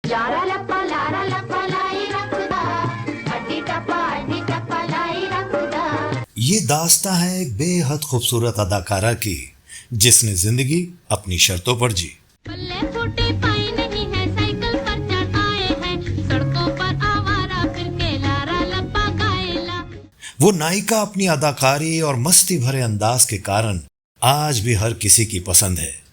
Lara लप्पा लाई रखदा, अड्डी टप्पा लाई रखदा। ये दास्तां है एक बेहद खूबसूरत अदाकारा की जिसने जिंदगी अपनी शर्तों पर जी। पल्ले फूटे पाई नहीं है, साइकिल पर चढ़ आए हैं, सड़कों पर आवारा फिरके लारा लप्पा गाएला। वो नायिका अपनी अदाकारी और मस्ती भरे अंदाज के कारण आज भी हर किसी की पसंद है।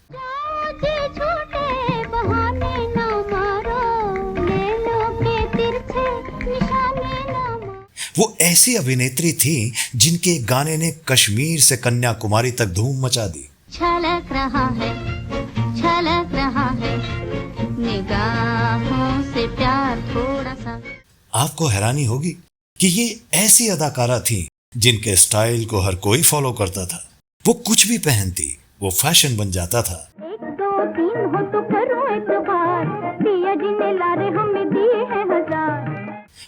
वो ऐसी अभिनेत्री थी जिनके गाने ने कश्मीर से कन्याकुमारी तक धूम मचा दी। छलक रहा है निगाहों से प्यार थोड़ा सा। आपको हैरानी होगी कि ये ऐसी अदाकारा थी जिनके स्टाइल को हर कोई फॉलो करता था। वो कुछ भी पहनती वो फैशन बन जाता था। 1 2 3 हो तो करो एतबार, पिया जी ने लारे हमें दिए हैं 1000।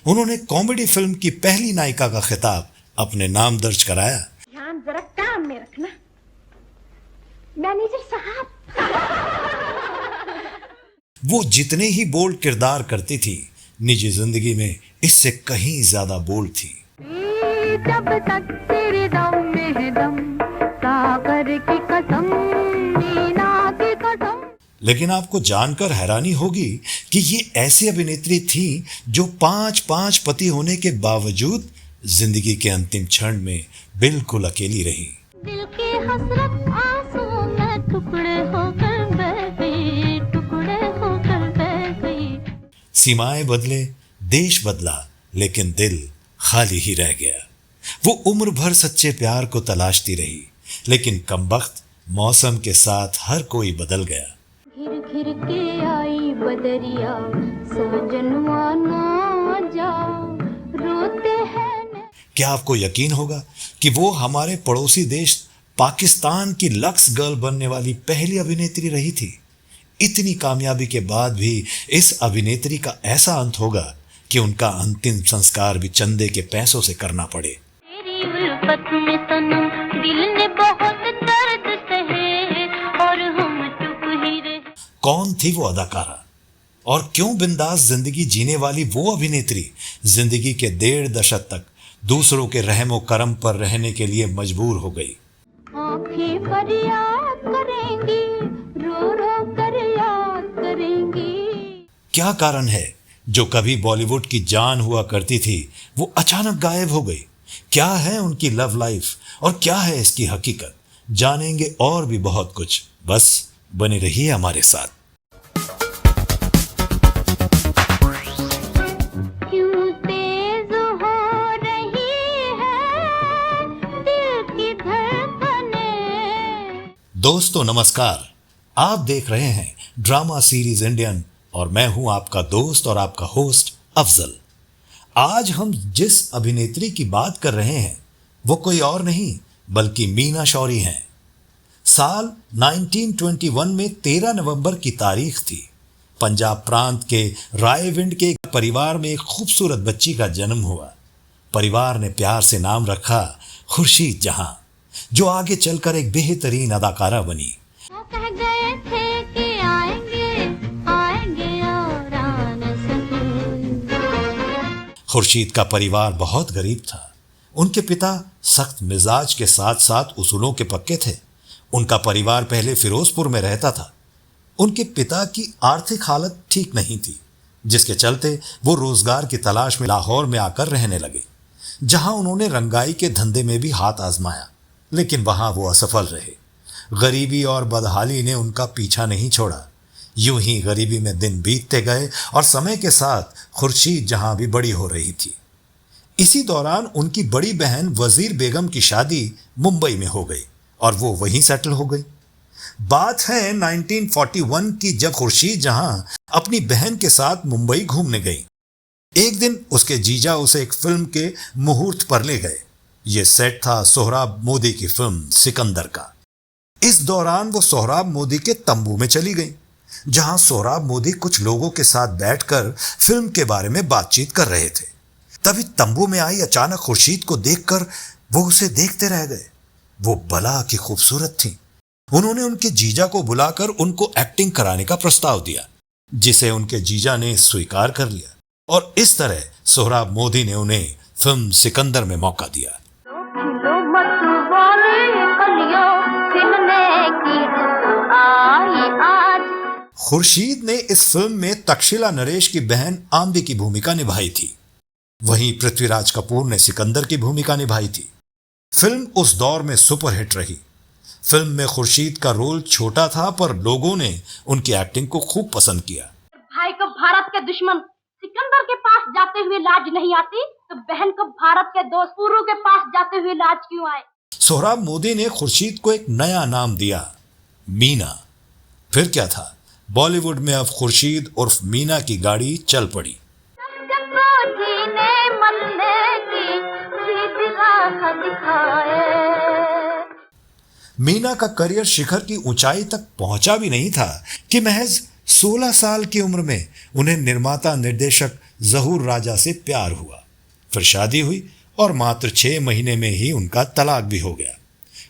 उन्होंने कॉमेडी फिल्म की पहली नायिका का खिताब अपने नाम दर्ज कराया। ध्यान जरा काम में रखना मैनेजर साहब। वो जितने ही बोल्ड किरदार करती थी, निजी जिंदगी में इससे कहीं ज्यादा बोल्ड थी। जब तक तेरे दम में है दम, सागर की कसम, मीना की कसम। लेकिन आपको जानकर हैरानी होगी कि ये ऐसी अभिनेत्री थी जो 5 पति होने के बावजूद जिंदगी के अंतिम क्षण में बिल्कुल अकेली रही। दिल की हसरत आंसू में टुकड़े होकर बह गई। सीमाएं बदले, देश बदला, लेकिन दिल खाली ही रह गया। वो उम्र भर सच्चे प्यार को तलाशती रही, लेकिन कमबख्त मौसम के साथ हर कोई बदल गया। घिर घिर के आई बदरिया, सजनवा ना जा, रोते हैं। क्या आपको यकीन होगा कि वो हमारे पड़ोसी देश पाकिस्तान की लक्स गर्ल बनने वाली पहली अभिनेत्री रही थी। इतनी कामयाबी के बाद भी इस अभिनेत्री का ऐसा अंत होगा कि उनका अंतिम संस्कार भी चंदे के पैसों से करना पड़े। तेरी उल्फत में सनम दिल ने बहुत दर्द सहे, और हम चुप ही रहे। कौन थी वो अदाकारा और क्यों बिंदास जिंदगी जीने वाली वो अभिनेत्री जिंदगी के 1.5 दशक तक दूसरों के रहमो करम पर रहने के लिए मजबूर हो गई? आँखें फरियाद करेंगी, रो रो कर याद करेंगी। क्या कारण है जो कभी बॉलीवुड की जान हुआ करती थी वो अचानक गायब हो गई? क्या है उनकी लव लाइफ और क्या है इसकी हकीकत? जानेंगे और भी बहुत कुछ। बस बने रहिए हमारे साथ। क्यों तेज हो रही है दिल की धड़कनें। दोस्तों नमस्कार, आप देख रहे हैं ड्रामा सीरीज इंडियन और मैं हूं आपका दोस्त और आपका होस्ट अफजल। आज हम जिस अभिनेत्री की बात कर रहे हैं वो कोई और नहीं बल्कि मीना शौरी हैं। साल 1921 में 13 नवंबर की तारीख थी। पंजाब प्रांत के रायविंड के एक परिवार में एक खूबसूरत बच्ची का जन्म हुआ। परिवार ने प्यार से नाम रखा खुर्शीद जहां, जो आगे चलकर एक बेहतरीन अदाकारा बनी। वो कह गए थे कि आएंगे और आ न सके। खुर्शीद का परिवार बहुत गरीब था। उनके पिता सख्त मिजाज के साथ साथ उसूलों के पक्के थे। उनका परिवार पहले फिरोजपुर में रहता था। उनके पिता की आर्थिक हालत ठीक नहीं थी, जिसके चलते वो रोजगार की तलाश में लाहौर में आकर रहने लगे, जहां उन्होंने रंगाई के धंधे में भी हाथ आजमाया, लेकिन वहां वो असफल रहे। गरीबी और बदहाली ने उनका पीछा नहीं छोड़ा। यूं ही गरीबी में दिन बीतते गए और समय के साथ खुर्शीद जहां भी बड़ी हो रही थी। इसी दौरान उनकी बड़ी बहन वजीर बेगम की शादी मुंबई में हो गई और वो वहीं सेटल हो गई। बात है 1941 की, जब खुर्शीद जहां अपनी बहन के साथ मुंबई घूमने गई। एक दिन उसके जीजा उसे एक फिल्म के मुहूर्त पर ले गए। ये सेट था सोहराब मोदी की फिल्म सिकंदर का। इस दौरान वो सोहराब मोदी के तंबू में चली गई, जहां सोहराब मोदी कुछ लोगों के साथ बैठकर फिल्म के बारे में बातचीत कर रहे थे। तभी तंबू में आई अचानक खुर्शीद को देखकर वो उसे देखते रह गए। वो भला की खूबसूरत थी। उन्होंने उनके जीजा को बुलाकर उनको एक्टिंग कराने का प्रस्ताव दिया। जिसे उनके जीजा ने स्वीकार कर लिया और इस तरह सोहराब मोदी ने उन्हें फिल्म सिकंदर में मौका दिया। खिलो मत वाले कलियों, खिलने की रुत आई आज। खुर्शीद ने इस फिल्म में तक्षशिला नरेश की बहन आम्बी की भूमिका निभाई थी। वहीं पृथ्वीराज कपूर ने सिकंदर की भूमिका निभाई थी। फिल्म उस दौर में सुपरहिट रही। फिल्म में खुर्शीद का रोल छोटा था पर लोगों ने उनकी एक्टिंग को खूब पसंद किया। भाई को भारत के दुश्मन सिकंदर के पास जाते हुए लाज नहीं आती, तो बहन को भारत के दोस्त पुरु के पास जाते हुए लाज क्यों आए? सोहराब मोदी ने खुर्शीद को एक नया नाम दिया, मीना। फिर क्या था, बॉलीवुड में अब खुर्शीद उर्फ मीना की गाड़ी चल पड़ी। मीना का करियर शिखर की ऊंचाई तक पहुंचा भी नहीं था कि महज 16 साल की उम्र में उन्हें निर्माता निर्देशक जहूर राजा से प्यार हुआ। फिर शादी हुई और मात्र 6 महीने में ही उनका तलाक भी हो गया।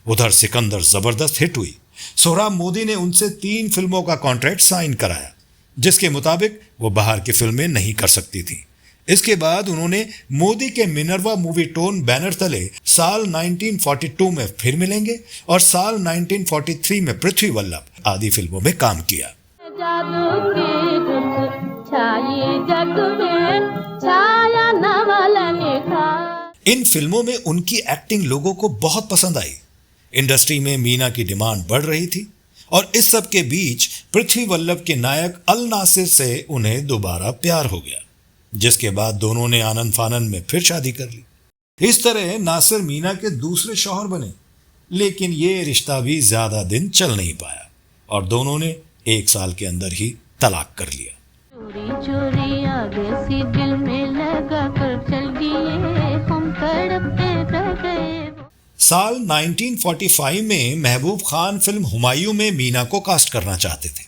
उधर सिकंदर जबरदस्त हिट हुई। सोहराब मोदी ने उनसे 3 फिल्मों का कॉन्ट्रैक्ट साइन कराया, जिसके मुताबिक वो बाहर की फिल्में नहीं कर सकती थी। इसके बाद उन्होंने मोदी के मिनर्वा मूवी टोन बैनर तले साल 1942 में फिर मिलेंगे और साल 1943 में पृथ्वी वल्लभ आदि फिल्मों में काम किया। जादू की धुन छाई जग में, छाया नवल निखार। इन फिल्मों में उनकी एक्टिंग लोगों को बहुत पसंद आई। इंडस्ट्री में मीना की डिमांड बढ़ रही थी और इस सब के बीच पृथ्वी वल्लभ के नायक अल नासिर से उन्हें दोबारा प्यार हो गया, जिसके बाद दोनों ने आनंद फानंद में फिर शादी कर ली। इस तरह नासिर मीना के दूसरे शौहर बने, लेकिन ये रिश्ता भी ज्यादा दिन चल नहीं पाया और दोनों ने 1 साल के अंदर ही तलाक कर लिया। चोरी चोरी आगे सी दिल में लगा कर चल दिए, हम तड़पते रह गए। साल 1945 में महबूब खान फिल्म हुमायूं में मीना को कास्ट करना चाहते थे,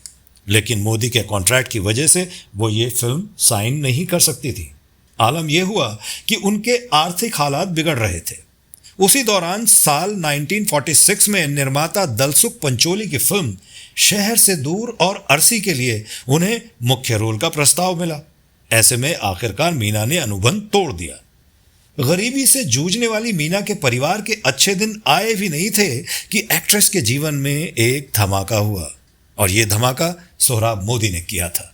लेकिन मोदी के कॉन्ट्रैक्ट की वजह से वो ये फिल्म साइन नहीं कर सकती थी। आलम यह हुआ कि उनके आर्थिक हालात बिगड़ रहे थे। उसी दौरान साल 1946 में निर्माता दलसुख पंचोली की फिल्म शहर से दूर और अरसी के लिए उन्हें मुख्य रोल का प्रस्ताव मिला। ऐसे में आखिरकार मीना ने अनुबंध तोड़ दिया। गरीबी से जूझने वाली मीना के परिवार के अच्छे दिन आए भी नहीं थे कि एक्ट्रेस के जीवन में एक धमाका हुआ, और यह धमाका सोहराब मोदी ने किया था।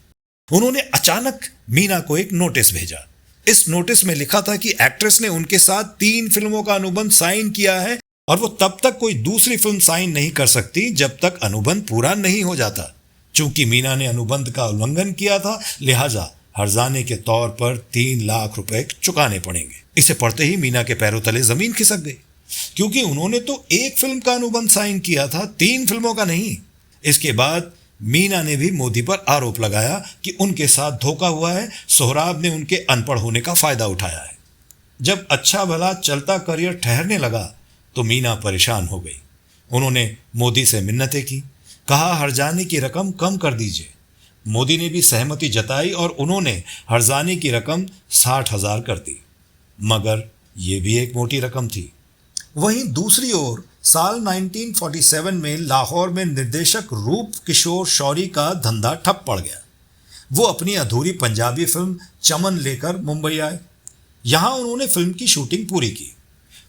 उन्होंने अचानक मीना को एक नोटिस भेजा। इस नोटिस में लिखा था कि एक्ट्रेस ने उनके साथ 3 फिल्मों का अनुबंध साइन किया है और वो तब तक कोई दूसरी फिल्म साइन नहीं कर सकती जब तक अनुबंध पूरा नहीं हो जाता। चूंकि मीना ने अनुबंध का उल्लंघन किया था, लिहाजा हर्जाने के तौर पर 3 लाख रुपए चुकाने पड़ेंगे। इसे पढ़ते ही मीना के पैरों तले जमीन खिसक गई, क्योंकि उन्होंने तो 1 फिल्म का अनुबंध साइन किया था, 3 फिल्मों का नहीं। इसके बाद मीना ने भी मोदी पर आरोप लगाया कि उनके साथ धोखा हुआ है, सोहराब ने उनके अनपढ़ होने का फायदा उठाया है। जब अच्छा भला चलता करियर ठहरने लगा तो मीना परेशान हो गई। उन्होंने मोदी से मिन्नतें की, कहा हर्जाने की रकम कम कर दीजिए। मोदी ने भी सहमति जताई और उन्होंने हर्जाने की रकम 60,000 कर दी, मगर यह भी एक मोटी रकम थी। वहीं दूसरी ओर साल 1947 में लाहौर में निर्देशक रूप किशोर शौरी का धंधा ठप पड़ गया। वो अपनी अधूरी पंजाबी फिल्म चमन लेकर मुंबई आए। यहां उन्होंने फिल्म की शूटिंग पूरी की।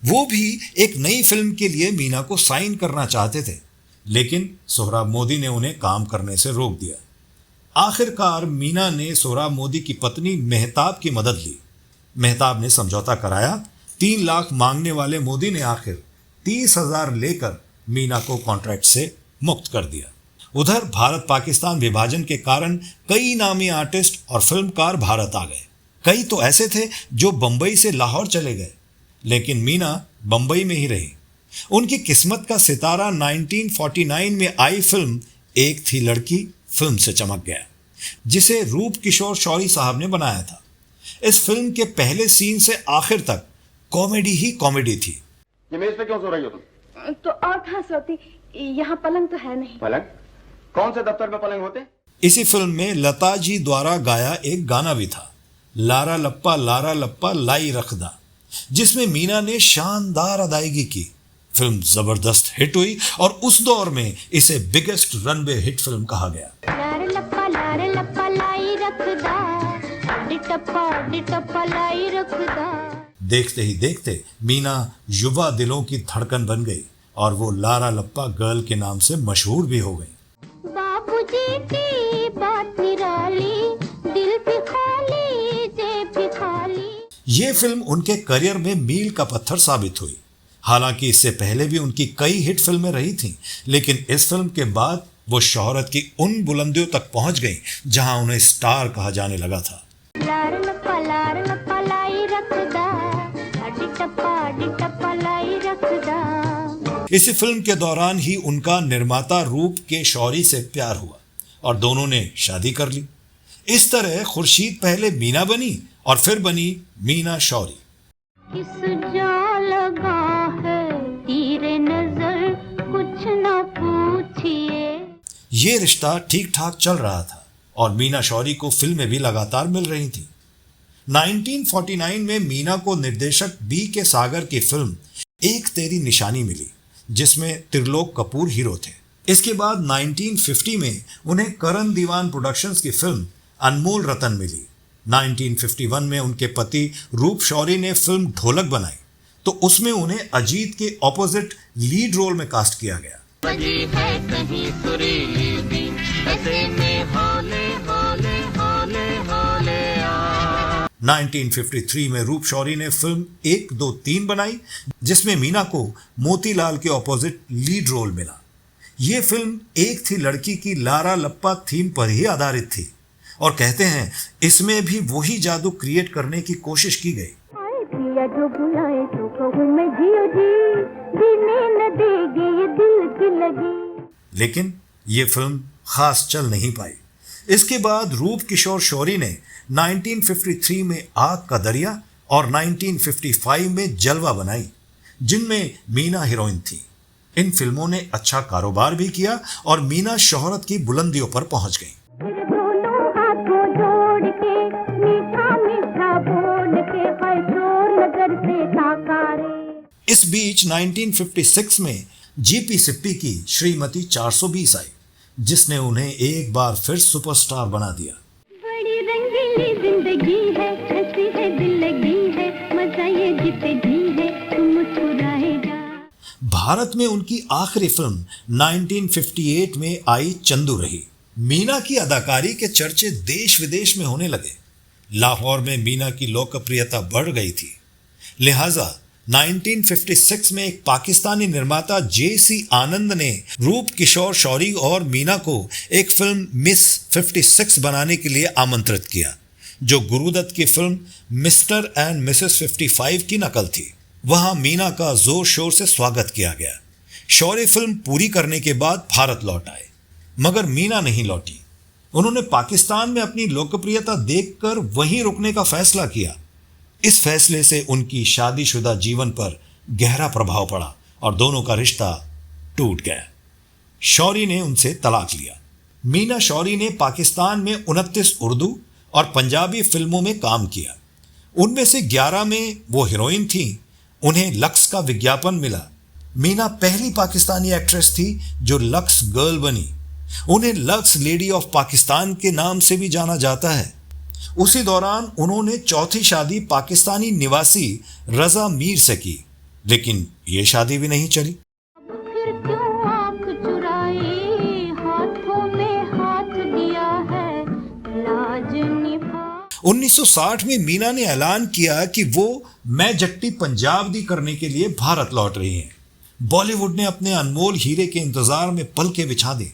वो भी एक नई फिल्म के लिए मीना को साइन करना चाहते थे, लेकिन सोहराब मोदी ने उन्हें काम करने से रोक दिया। आखिरकार मीना ने सोहराब मोदी की पत्नी मेहताब की मदद ली। मेहताब ने समझौता कराया। 3 लाख मांगने वाले मोदी ने आखिर 30,000 लेकर मीना को कॉन्ट्रैक्ट से मुक्त कर दिया। उधर भारत पाकिस्तान विभाजन के कारण कई नामी आर्टिस्ट और फिल्मकार भारत आ गए। कई तो ऐसे थे जो बंबई से लाहौर चले गए, लेकिन मीना बंबई में ही रही। उनकी किस्मत का सितारा 1949 में आई फिल्म एक थी लड़की फिल्म से चमक गया, जिसे रूप किशोर शौरी साहब ने बनाया था। इस फिल्म के पहले सीन से आखिर तक कॉमेडी ही कॉमेडी थी। ये मेज पे क्यों सो रही हो तुम? तो और कहाँ सोती, यहाँ पलंग तो है नहीं। पलंग? कौन से दफ्तर में पलंग होते? इसी फिल्म में लता जी द्वारा गाया एक गाना भी था, लारा लप्पा लाई रखदा, जिसमें मीना ने शानदार अदायगी की। फिल्म जबरदस्त हिट हुई और उस दौर में इसे बिगेस्ट रनवे हिट फिल्म कहा गया। लारे लप्पा रखदा डिटप्पा लाई रखदा। देखते ही देखते मीना युवा दिलों की धड़कन बन गई और वो लारा लप्पा गर्ल के नाम से मशहूर भी हो गई। बाबूजी की बात निराली, दिल भी खाली जेब भी खाली। ये फिल्म उनके करियर में मील का पत्थर साबित हुई। हालांकि इससे पहले भी उनकी कई हिट फिल्में रही थीं, लेकिन इस फिल्म के बाद वो शोहरत की उन बुलंदियों तक पहुंच गई जहां उन्हें स्टार कहा जाने लगा था। लार लप्पा लाई रखदा डिटप्पा लाई रखदा। इसी फिल्म के दौरान ही उनका निर्माता रूप के शौरी से प्यार हुआ और दोनों ने शादी कर ली। इस तरह खुर्शीद पहले मीना बनी और फिर बनी मीना शौरी। किस जा लगा है तेरे नजर, कुछ ना पूछिए। ये रिश्ता ठीक ठाक चल रहा था और मीना शौरी को फिल्में भी लगातार मिल रही थी। 1949 में मीना को निर्देशक बी के सागर की फिल्म एक तेरी निशानी मिली, जिसमें त्रिलोक कपूर हीरो थे। इसके बाद 1950 में उन्हें करण दीवान प्रोडक्शंस की फिल्म अनमोल रतन मिली। 1951 में उनके पति रूप शौरी ने फिल्म ढोलक बनाई, तो उसमें उन्हें अजीत के ऑपोजिट लीड रोल में कास्ट किया गया। 1953 में रूप शौरी ने फिल्म 1, 2, 3 बनाई, जिसमें मीना को मोतीलाल के ऑपोजिट लीड रोल मिला। ये फिल्म एक थी लड़की की लारा लप्पा थीम पर ही आधारित थी और कहते हैं इसमें भी वही जादू क्रिएट करने की कोशिश की गई। जो बुलाए तो कहूं मैं जियो जी, जीने न देगी ये दिल की लगी। लेकिन ये फिल्म खास चल नहीं पाई। इसके बाद रूप किशोर शौरी ने 1953 में आग का दरिया और 1955 में जलवा बनाई, जिनमें मीना हीरोइन थी। इन फिल्मों ने अच्छा कारोबार भी किया और मीना शोहरत की बुलंदियों पर पहुंच गई। दोनों हाथों जोड़ के मीठा मीठा बोल के हर जोर नजर से ताकारे। इस बीच 1956 में जीपी सिप्पी की श्रीमती 420 आई, जिसने उन्हें एक बार फिर सुपरस्टार बना दिया। बड़ी रंगीली जिंदगी है, हंसी है दिल लगी है, मजा ये जीते जी है, तुम मुस्कुराएगा। भारत में उनकी आखिरी फिल्म 1958 में आई चंदू रही। मीना की अदाकारी के चर्चे देश विदेश में होने लगे। लाहौर में मीना की लोकप्रियता बढ़ गई थी, लिहाजा 1956 में एक पाकिस्तानी निर्माता जे.सी. आनंद ने रूप किशोर शौरी और मीना को एक फिल्म मिस 56 बनाने के लिए आमंत्रित किया, जो गुरुदत्त की फिल्म मिस्टर एंड मिसेस 55 की नकल थी। वहां मीना का जोर शोर से स्वागत किया गया। शौरी फिल्म पूरी करने के बाद भारत लौट आए, मगर मीना नहीं लौटी। उन्होंने पाकिस्तान में अपनी लोकप्रियता देखकर वहीं रुकने का फैसला किया। इस फैसले से उनकी शादीशुदा जीवन पर गहरा प्रभाव पड़ा और दोनों का रिश्ता टूट गया। शौरी ने उनसे तलाक लिया। मीना शौरी ने पाकिस्तान में 29 उर्दू और पंजाबी फिल्मों में काम किया। उनमें से 11 में वो हीरोइन थी। उन्हें लक्स का विज्ञापन मिला। मीना पहली पाकिस्तानी एक्ट्रेस थी जो लक्स गर्ल बनी। उन्हें लक्स लेडी ऑफ पाकिस्तान के नाम से भी जाना जाता है। उसी दौरान उन्होंने चौथी शादी पाकिस्तानी निवासी रजा मीर से की, लेकिन ये शादी भी नहीं चली। फिर क्यों आंख चुराई, हाथों में हाथ दिया है, लाज निभा। 1960 में मीना ने ऐलान किया कि वो मैं जट्टी पंजाब दी करने के लिए भारत लौट रही हैं। बॉलीवुड ने अपने अनमोल हीरे के इंतजार में पलके बिछा दी।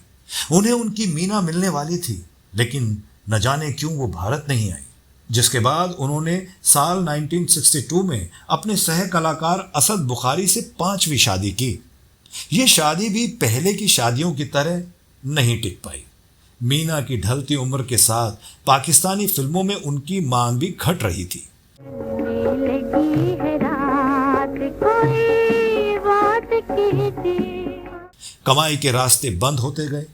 उन्हें उनकी मीना मिलने वाली थी, लेकिन न जाने क्यों वो भारत नहीं आई। जिसके बाद उन्होंने साल 1962 में अपने सह कलाकार असद बुखारी से 5वीं शादी की। ये शादी भी पहले की शादियों की तरह नहीं टिक पाई। मीना की ढलती उम्र के साथ पाकिस्तानी फिल्मों में उनकी मांग भी घट रही थी। लगी है रात कोई बात कहती। कमाई के रास्ते बंद होते गए।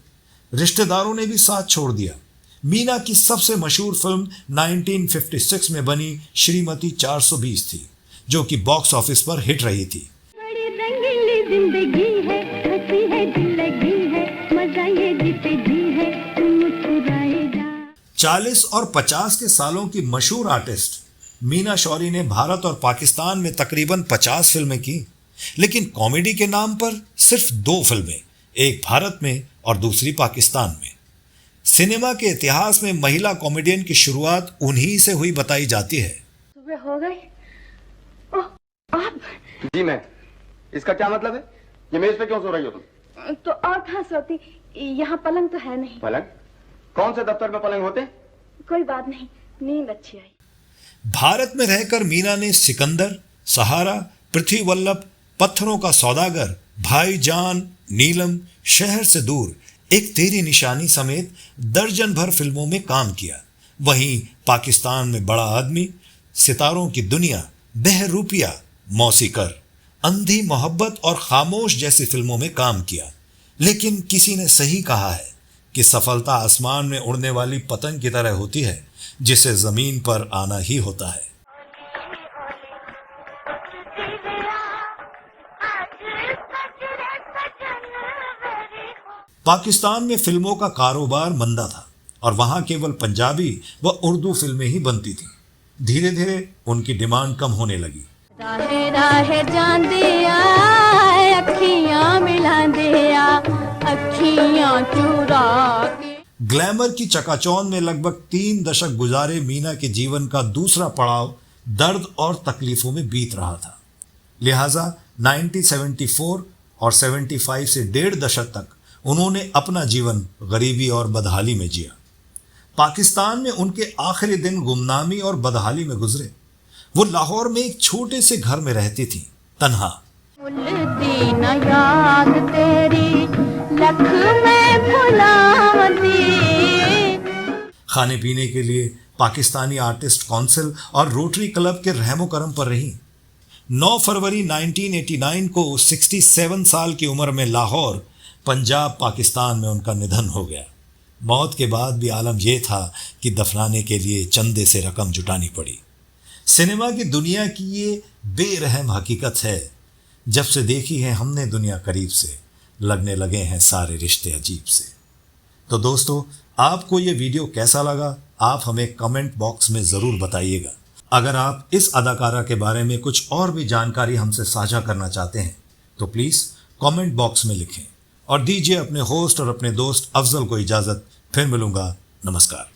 रिश्तेदारों ने भी साथ छोड़ दिया। मीना की सबसे मशहूर फिल्म 1956 में बनी श्रीमती 420 थी, जो कि बॉक्स ऑफिस पर हिट रही थी। बड़ी रंगीली जिंदगी है, हंसी है दिल लगी है, मजा ये जीते जी है, तुम मुस्कुराएगा। 40 और 50 के सालों की मशहूर आर्टिस्ट मीना शौरी ने भारत और पाकिस्तान में तकरीबन 50 फिल्में की, लेकिन कॉमेडी के नाम पर सिर्फ 2 फिल्में, एक भारत में और दूसरी पाकिस्तान में। सिनेमा के इतिहास में महिला कॉमेडियन की शुरुआत उन्हीं से हुई बताई जाती है। सुबह हो गई। ओह, आप जी मैं। इसका क्या मतलब है? ये मेज पे क्यों सो रही हो तुम? तो और कहाँ सोती, यहाँ पलंग तो है नहीं। पलंग? कौन से दफ्तर में पलंग होते? कोई बात नहीं, नींद अच्छी आई। भारत में रहकर मीना ने सिकंदर, सहारा, पृथ्वी वल्लभ, पत्थरों का सौदागर, भाईजान, नीलम, शहर से दूर, एक तेरी निशानी समेत दर्जन भर फिल्मों में काम किया। वहीं पाकिस्तान में बड़ा आदमी, सितारों की दुनिया, बहरूपिया, मौसीकर, अंधी मोहब्बत और खामोश जैसी फिल्मों में काम किया। लेकिन किसी ने सही कहा है कि सफलता आसमान में उड़ने वाली पतंग की तरह होती है, जिसे जमीन पर आना ही होता है। पाकिस्तान में फिल्मों का कारोबार मंदा था और वहां केवल पंजाबी व उर्दू फिल्में ही बनती थीं। धीरे धीरे उनकी डिमांड कम होने लगी। राहे राहे जांदिया अखियां मिलांदिया अखियां चुरा के। ग्लैमर की चकाचौंध में लगभग 3 दशक गुजारे मीना के जीवन का दूसरा पड़ाव दर्द और तकलीफों में बीत रहा था। लिहाजा 1974 और 75 से 1.5 दशक तक उन्होंने अपना जीवन गरीबी और बदहाली में जिया। पाकिस्तान में उनके आखिरी दिन गुमनामी और बदहाली में गुजरे। वो लाहौर में एक छोटे से घर में रहती थी, तन्हा। भूलती न याद तेरी लख में भुलावती। खाने पीने के लिए पाकिस्तानी आर्टिस्ट काउंसिल और रोटरी क्लब के रहमो करम पर रही। 9 फरवरी 1989 को 67 साल की उम्र में लाहौर, पंजाब, पाकिस्तान में उनका निधन हो गया। मौत के बाद भी आलम यह था कि दफनाने के लिए चंदे से रकम जुटानी पड़ी। सिनेमा की दुनिया की ये बेरहम हकीकत है, जब से देखी है हमने दुनिया करीब से, लगने लगे हैं सारे रिश्ते अजीब से। तो दोस्तों, आपको ये वीडियो कैसा लगा, आप हमें कमेंट बॉक्स में ज़रूर बताइएगा। अगर आप इस अदाकारा के बारे में कुछ और भी जानकारी हमसे साझा करना चाहते हैं तो प्लीज़ कमेंट बॉक्स में लिखें और दीजिए अपने होस्ट और अपने दोस्त अफजल को इजाज़त। फिर मिलूंगा। नमस्कार।